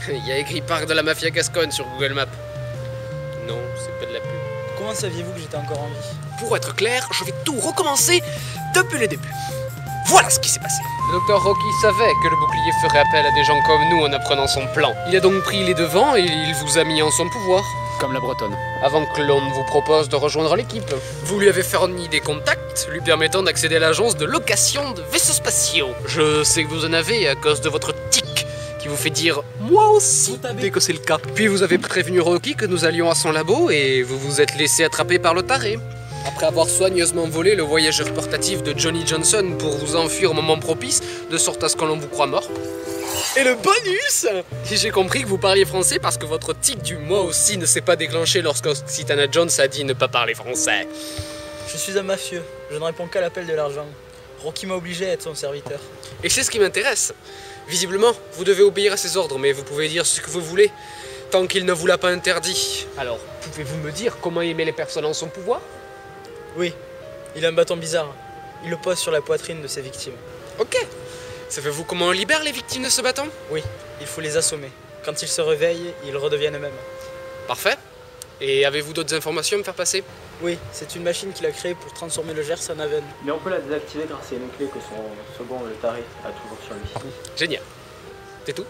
Speaker 17: Il y a écrit Parc de la Mafia Gascogne sur Google Maps. Non, c'est pas de la pub.
Speaker 18: Comment saviez-vous que j'étais encore en vie?
Speaker 17: Pour être clair, je vais tout recommencer depuis le début. Voilà ce qui s'est passé. Le docteur Rocky savait que le bouclier ferait appel à des gens comme nous en apprenant son plan. Il a donc pris les devants et il vous a mis en son pouvoir.
Speaker 16: Comme la Bretonne.
Speaker 17: Avant que l'on ne vous propose de rejoindre l'équipe, vous lui avez fourni des contacts lui permettant d'accéder à l'agence de location de vaisseaux spatiaux. Je sais que vous en avez à cause de votre tic qui vous fait dire « moi aussi » dès que c'est le cas. Puis vous avez prévenu Rocky que nous allions à son labo et vous vous êtes laissé attraper par le taré. Après avoir soigneusement volé le voyageur portatif de Johnny Johnson pour vous enfuir au moment propice, de sorte à ce que l'on vous croit mort. Et le bonus! J'ai compris que vous parliez français parce que votre tic du moi aussi ne s'est pas déclenché lorsque Oxitana Jones a dit ne pas parler français.
Speaker 18: Je suis un mafieux, je ne réponds qu'à l'appel de l'argent. Rocky m'a obligé à être son serviteur.
Speaker 17: Et c'est ce qui m'intéresse. Visiblement, vous devez obéir à ses ordres, mais vous pouvez dire ce que vous voulez, tant qu'il ne vous l'a pas interdit. Alors, pouvez-vous me dire comment il met les personnes en son pouvoir?
Speaker 18: Oui, il a un bâton bizarre. Il le pose sur la poitrine de ses victimes.
Speaker 17: Ok. Savez-vous comment on libère les victimes de ce bâton?
Speaker 18: Oui, il faut les assommer. Quand ils se réveillent, ils redeviennent eux-mêmes.
Speaker 17: Parfait. Et avez-vous d'autres informations à me faire passer?
Speaker 18: Oui, c'est une machine qu'il a créée pour transformer le Gers en Aven.
Speaker 6: Mais on peut la désactiver grâce à une clé que son second, le taré, a toujours sur lui.
Speaker 17: Génial. C'est tout?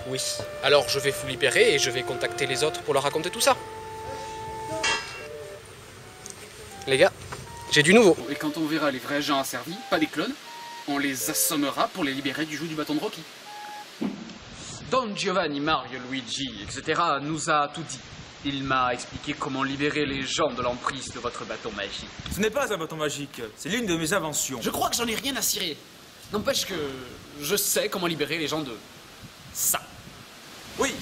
Speaker 18: Oui.
Speaker 17: Alors je vais vous libérer et je vais contacter les autres pour leur raconter tout ça. Les gars, j'ai du nouveau.
Speaker 16: Et quand on verra les vrais gens asservis, pas des clones, on les assommera pour les libérer du joug du bâton de Rocky. Don Giovanni, Mario, Luigi, etc. nous a tout dit. Il m'a expliqué comment libérer les gens de l'emprise de votre bâton magique.
Speaker 6: Ce n'est pas un bâton magique, c'est l'une de mes inventions.
Speaker 16: Je crois que j'en ai rien à cirer. N'empêche que je sais comment libérer les gens de ça.
Speaker 6: Oui,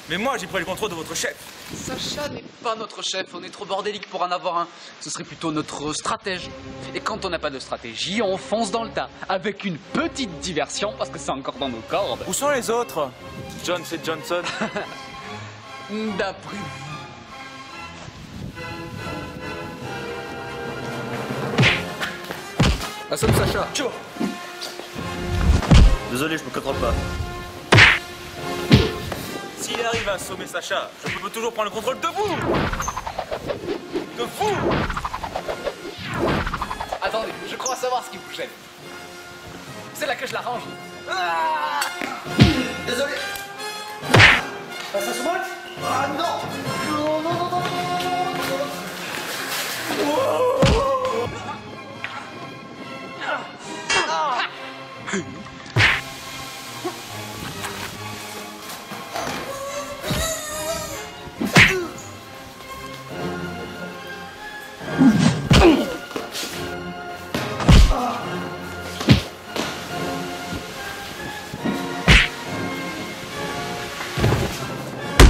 Speaker 6: mais moi j'ai pris le contrôle de votre chef.
Speaker 16: Sacha n'est pas notre chef, on est trop bordélique pour en avoir un. Ce serait plutôt notre stratège. Et quand on n'a pas de stratégie, on fonce dans le tas. Avec une petite diversion, parce que c'est encore dans nos cordes.
Speaker 6: Où sont les autres? Jones et Johnson.
Speaker 16: D'après.
Speaker 6: Assomme Sacha.
Speaker 18: Ciao.
Speaker 11: Désolé, je me contrôle pas.
Speaker 6: S'il arrive à assommer Sacha, je peux toujours prendre le contrôle de vous. De vous.
Speaker 16: Attendez, je crois savoir ce qui vous gêne. C'est là que je l'arrange.
Speaker 8: Désolé. Ça se voit? Ah non. Non, non, non, non, non,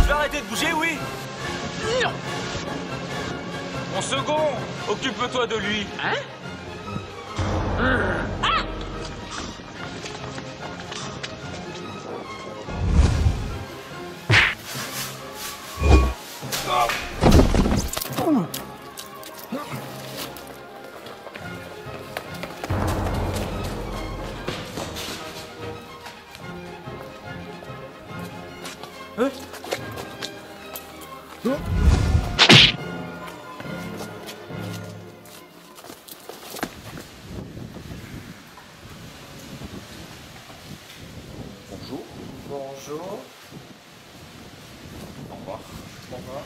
Speaker 6: Tu vas arrêter de bouger, oui?
Speaker 16: Non.
Speaker 6: Mon second, occupe-toi de lui.
Speaker 16: Hein?
Speaker 6: Bonjour.
Speaker 18: Bonjour.
Speaker 6: Au revoir.
Speaker 18: Au revoir.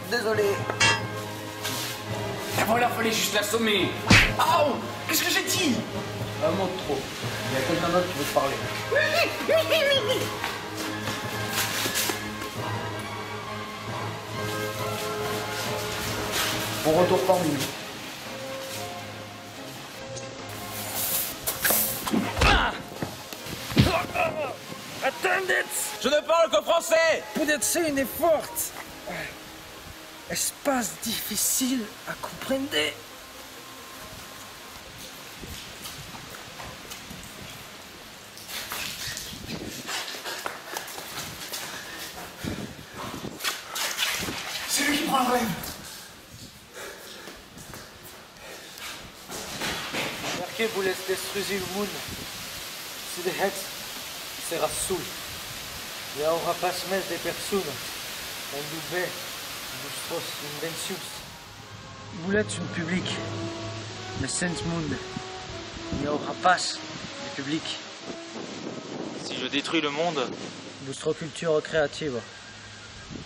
Speaker 18: Désolé.
Speaker 16: Et voilà, fallait juste l'assommer.
Speaker 8: Oh, qu'est-ce que j'ai dit?
Speaker 13: Un mot de trop. Il y a quelqu'un d'autre qui veut te parler. Bon retour parmi nous.
Speaker 4: Attendez! Je ne parle que français!
Speaker 18: Peut-être une est forte. Espace difficile à comprendre.
Speaker 8: C'est lui qui prend le rêve.
Speaker 18: Marquez vous laisse destruire le monde. Si des hex sera sous. Il y aura pas mais des personnes. On doubait. Vostros inventions. Vous êtes une public. Le Saint Monde. Il n'y aura pas de public.
Speaker 4: Si je détruis le monde,
Speaker 18: Votre culture créative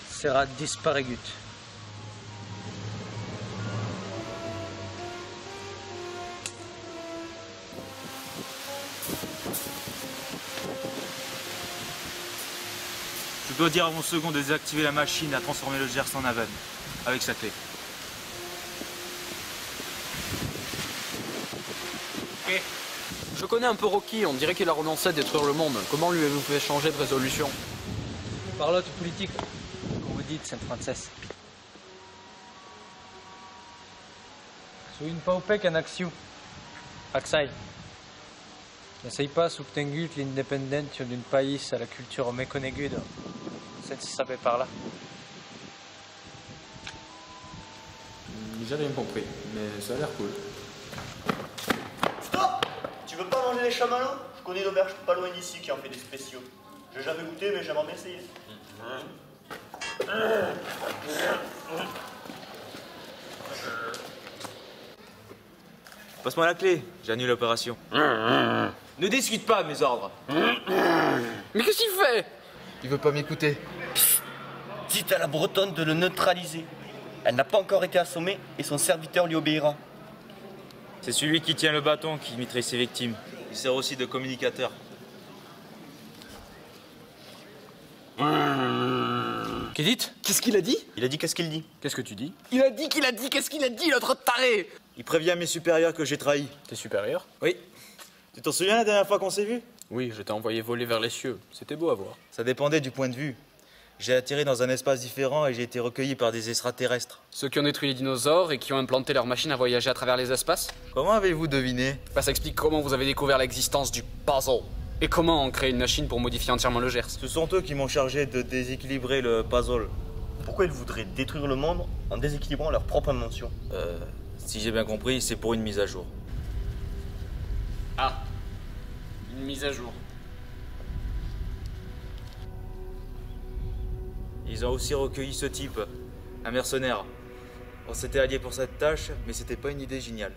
Speaker 18: sera disparue.
Speaker 4: je dois dire à mon second de désactiver la machine à transformer le Gers en Haven, avec sa clé.
Speaker 7: Ok. Je connais un peu Rocky, on dirait qu'il a renoncé à détruire le monde. Comment lui avez-vous fait changer de résolution?
Speaker 18: Parlotte politique, comme vous dites, Saint-Français. Soyez pas OPEC en action. Axai. N'essaye pas d'obtenir l'indépendance d'un pays à la culture méconnue. C'est ce que ça fait par là.
Speaker 6: J'ai rien compris, mais ça a l'air cool.
Speaker 11: Stop! Tu veux pas manger les chamallows? Je connais une auberge pas loin d'ici qui en fait des spéciaux. J'ai jamais goûté, mais j'aimerais bien essayer.
Speaker 4: Passe-moi la clé, j'annule l'opération. Ne discute pas mes ordres.
Speaker 17: Mais qu'est-ce qu'il fait?
Speaker 7: Il veut pas m'écouter.
Speaker 11: Dites à la Bretonne de le neutraliser. Elle n'a pas encore été assommée et son serviteur lui obéira.
Speaker 4: C'est celui qui tient le bâton qui mitraille ses victimes. Il sert aussi de communicateur.
Speaker 7: Qu'est-ce qu'il a dit?
Speaker 4: Il a dit qu'est-ce qu'il dit?
Speaker 7: Qu'est-ce que tu dis? Il a dit qu'il a dit, qu'est-ce qu'il a dit, l'autre taré?
Speaker 4: Il prévient mes supérieurs que j'ai trahi.
Speaker 7: Tes supérieurs?
Speaker 4: Oui. Tu t'en souviens la dernière fois qu'on s'est vu?
Speaker 7: Oui, je t'ai envoyé voler vers les cieux. C'était beau à voir.
Speaker 4: Ça dépendait du point de vue. J'ai atterri dans un espace différent et j'ai été recueilli par des extraterrestres.
Speaker 16: Ceux qui ont détruit les dinosaures et qui ont implanté leur machine à voyager à travers les espaces?
Speaker 4: Comment avez-vous deviné?
Speaker 16: Bah, ça explique comment vous avez découvert l'existence du puzzle. Et comment on crée une machine pour modifier entièrement le Gers.
Speaker 4: Ce sont eux qui m'ont chargé de déséquilibrer le puzzle.
Speaker 11: Pourquoi ils voudraient détruire le monde en déséquilibrant leur propre invention?
Speaker 4: Si j'ai bien compris, c'est pour une mise à jour.
Speaker 16: Ah, une mise à jour.
Speaker 4: Ils ont aussi recueilli ce type, un mercenaire. On s'était alliés pour cette tâche, mais c'était pas une idée géniale.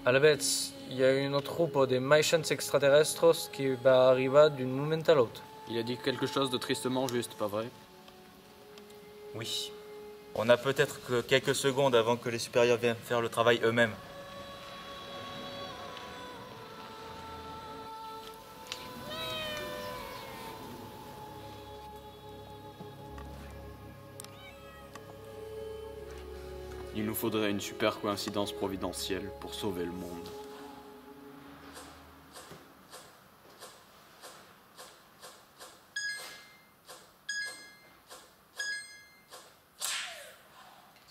Speaker 18: À la bête, il y a une autre troupe de Martians extraterrestres qui va arriver d'un moment à l'autre.
Speaker 7: Il a dit quelque chose de tristement juste, pas vrai?
Speaker 4: Oui. On a peut-être que quelques secondes avant que les supérieurs viennent faire le travail eux-mêmes.
Speaker 7: Il nous faudrait une super coïncidence providentielle pour sauver le monde.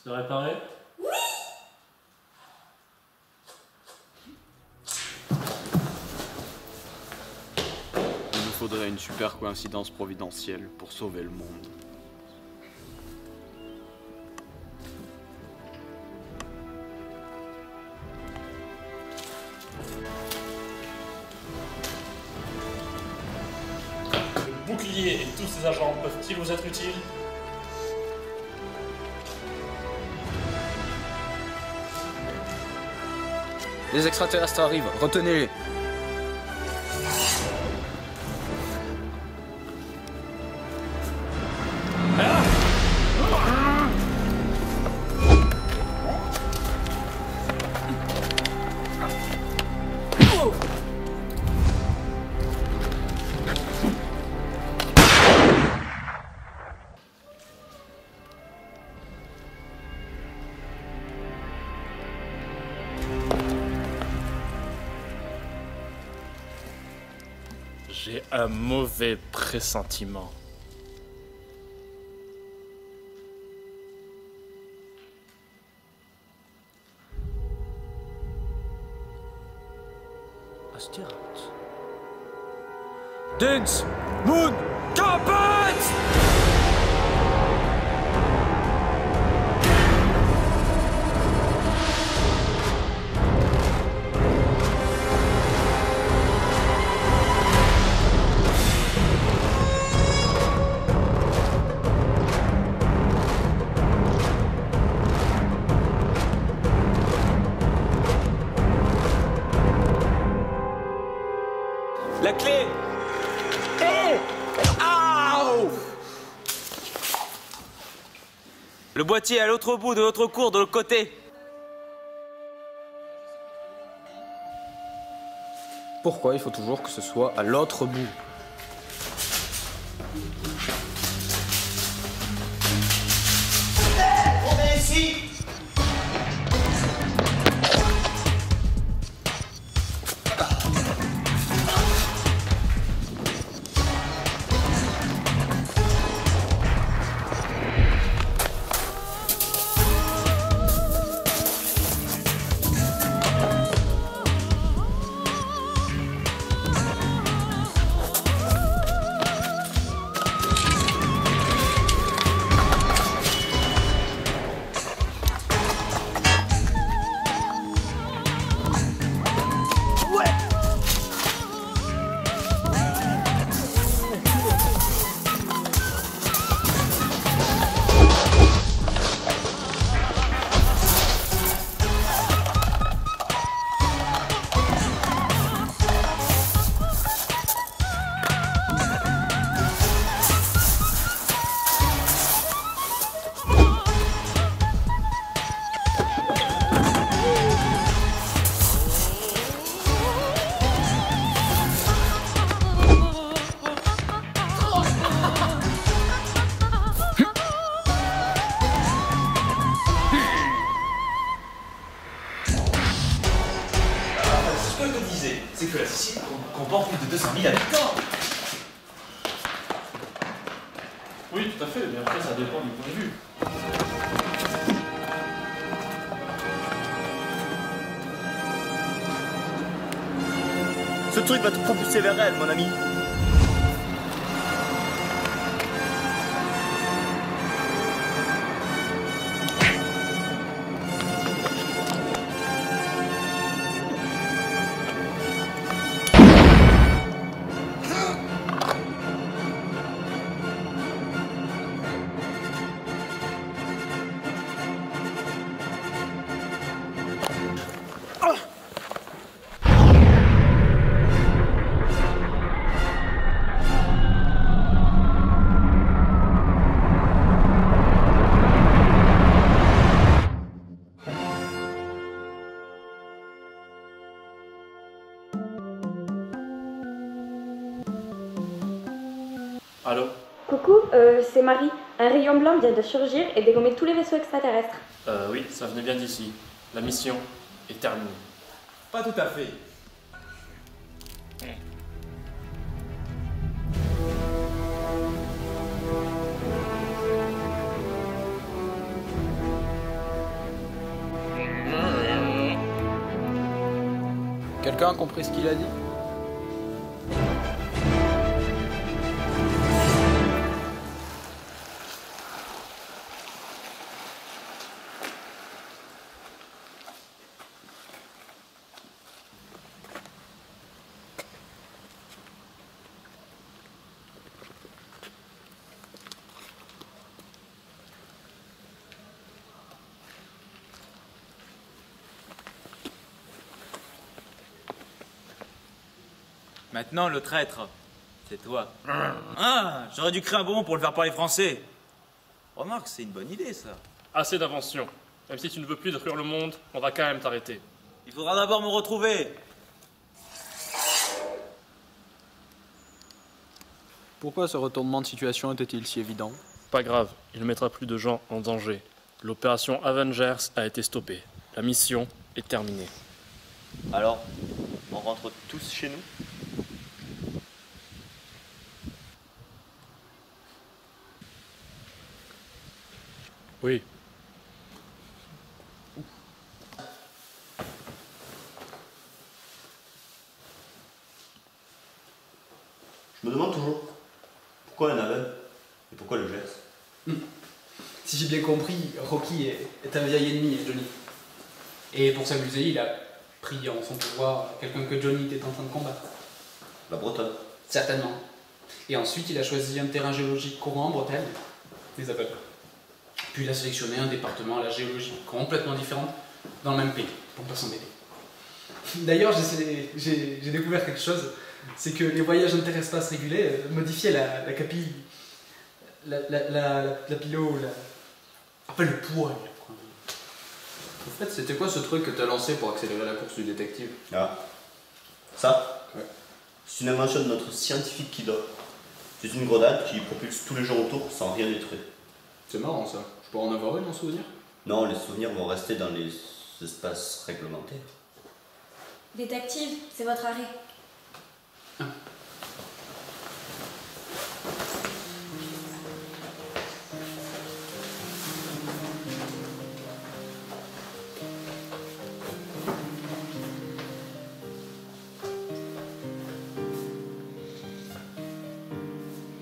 Speaker 2: C'est réparé?
Speaker 7: Il nous faudrait une super coïncidence providentielle pour sauver le monde.
Speaker 2: Le bouclier et tous ses agents peuvent-ils vous être utiles?
Speaker 7: Les extraterrestres arrivent, retenez-les.
Speaker 2: J'ai un mauvais pressentiment.
Speaker 6: Astyrat. Dance! Moon! Carpet!
Speaker 4: La clé! Hé! Aouh! Le boîtier à l'autre bout de l'autre cour, de l'autre côté.
Speaker 6: Pourquoi il faut toujours que ce soit à l'autre bout?
Speaker 4: On est ici! C'est que la Sicile comporte plus de 200 000 habitants.
Speaker 2: Oui, tout à fait, mais après ça dépend du point de vue.
Speaker 11: Ce truc va te propulser vers elle, mon ami.
Speaker 2: Allô?
Speaker 1: Coucou, c'est Marie. Un rayon blanc vient de surgir et dégommer tous les vaisseaux extraterrestres.
Speaker 2: Oui, ça venait bien d'ici. La mission est terminée.
Speaker 4: Pas tout à fait.
Speaker 6: Quelqu'un a compris ce qu'il a dit?
Speaker 4: Maintenant, le traître, c'est toi. Ah, j'aurais dû créer un bonbon pour le faire parler français. Remarque, c'est une bonne idée, ça.
Speaker 2: Assez d'inventions. Même si tu ne veux plus détruire le monde, on va quand même t'arrêter.
Speaker 4: Il faudra d'abord me retrouver.
Speaker 6: Pourquoi ce retournement de situation était-il si évident?
Speaker 2: Pas grave, il ne mettra plus de gens en danger. L'opération Avengers a été stoppée. La mission est terminée.
Speaker 11: Alors, on rentre tous chez nous?
Speaker 2: Oui.
Speaker 11: Je me demande toujours pourquoi un aveugle et pourquoi le Gers.
Speaker 7: Si j'ai bien compris, Rocky est un vieil ennemi, Johnny. Et pour s'amuser, il a pris en son pouvoir quelqu'un que Johnny était en train de combattre.
Speaker 11: La Bretonne.
Speaker 7: Certainement. Et ensuite, il a choisi un terrain géologique courant en Bretagne, les aveugles. Puis il a sélectionné un département à la géologie complètement différente dans le même pays, pour ne pas s'embêter. D'ailleurs, j'ai découvert quelque chose, c'est que les voyages interespaces réguliers modifiaient la capille, enfin le poids. En fait, c'était quoi ce truc que t'as lancé pour accélérer la course du détective?
Speaker 11: Ah. Ça ouais. C'est une invention de notre scientifique qui dort. C'est une grenade qui propulse tous les gens autour sans rien détruire.
Speaker 7: C'est marrant ça. Je pourrais en avoir une en souvenir?
Speaker 11: Non, les souvenirs vont rester dans les espaces réglementaires.
Speaker 1: Détective, c'est votre arrêt.
Speaker 7: Ah.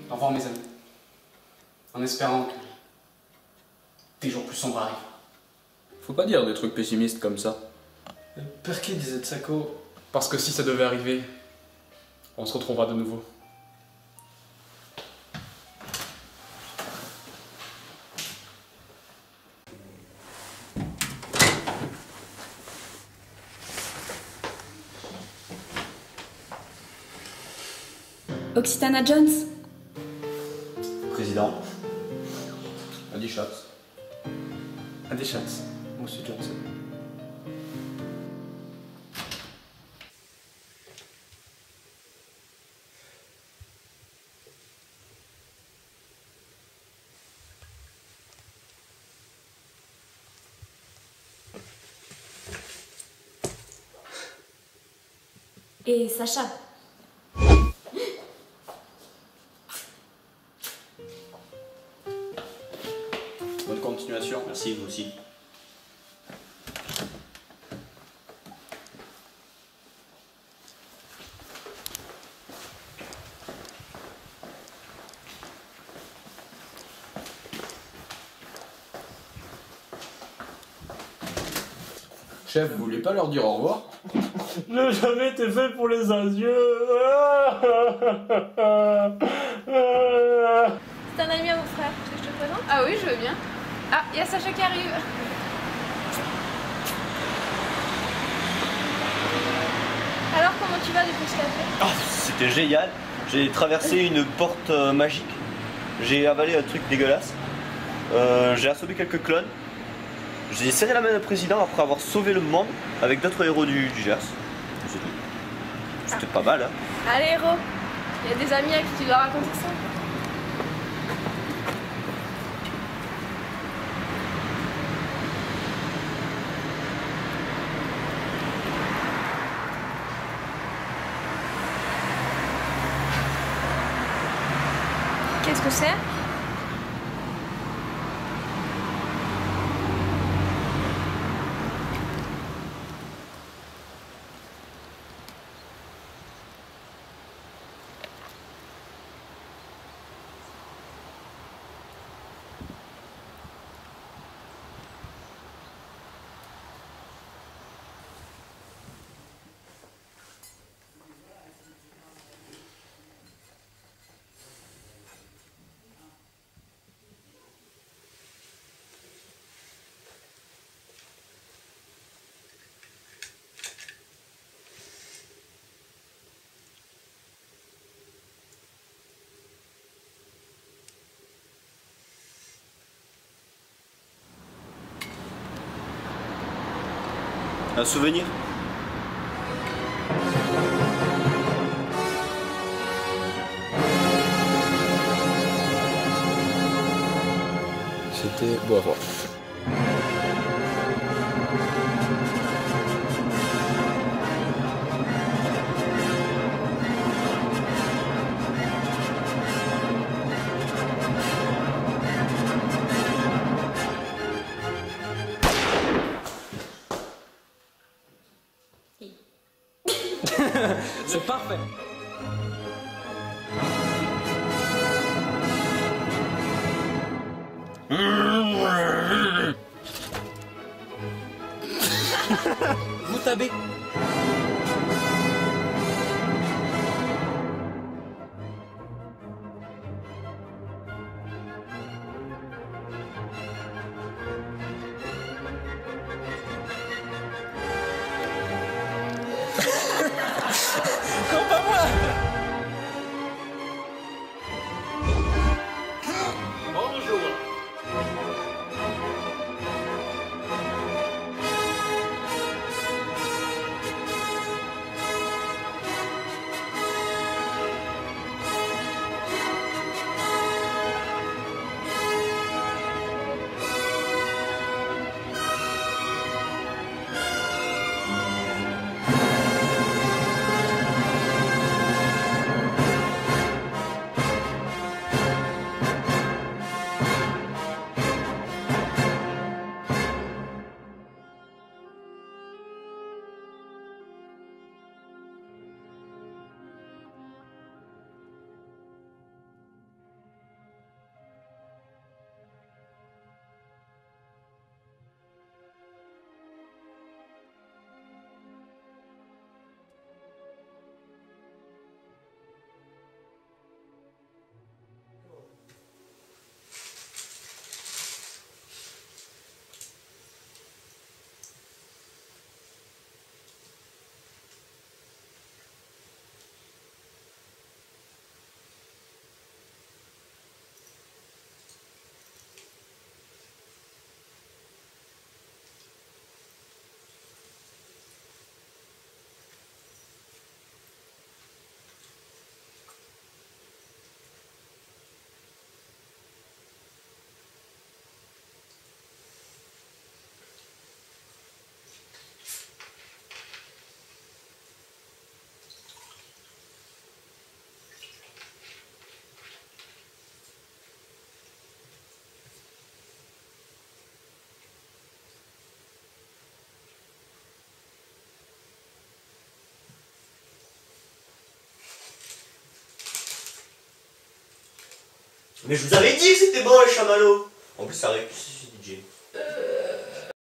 Speaker 7: Au revoir mes amis. En espérant que des jours plus sombres arrivent.
Speaker 6: Faut pas dire des trucs pessimistes comme ça.
Speaker 7: Perquet disait Tsako. Parce que si ça devait arriver, on se retrouvera de nouveau.
Speaker 1: Occitana Jones.
Speaker 11: Président.
Speaker 6: Andy Schatz.
Speaker 7: Andy Schatz, Monsieur Johnson.
Speaker 1: Et Sacha.
Speaker 6: Bonne continuation.
Speaker 11: Merci, vous aussi.
Speaker 6: Chef, vous voulez pas leur dire au revoir?
Speaker 2: Je n'ai jamais été fait pour les adieux.
Speaker 14: C'est un ami à mon frère, tu veux que je te présente? Ah oui, je veux bien. Ah, il y a Sacha qui arrive. Alors, comment tu vas depuis ce café?
Speaker 11: Ah, c'était génial. J'ai traversé une porte magique. J'ai avalé un truc dégueulasse. J'ai assommé quelques clones. J'ai serré la main d'un président après avoir sauvé le monde avec d'autres héros du Gers. C'est tout. C'était pas mal, hein.
Speaker 14: Allez, héros, il y a des amis à qui tu dois raconter ça. Qu'est-ce que c'est?
Speaker 11: Un souvenir?
Speaker 6: C'était beau à voir.
Speaker 18: C'est parfait.
Speaker 9: Vous tabez.
Speaker 18: Non, pas moi.
Speaker 16: Bonjour.
Speaker 11: Mais je vous avais dit que c'était bon les chamallows. En plus ça aurait pu se DJ.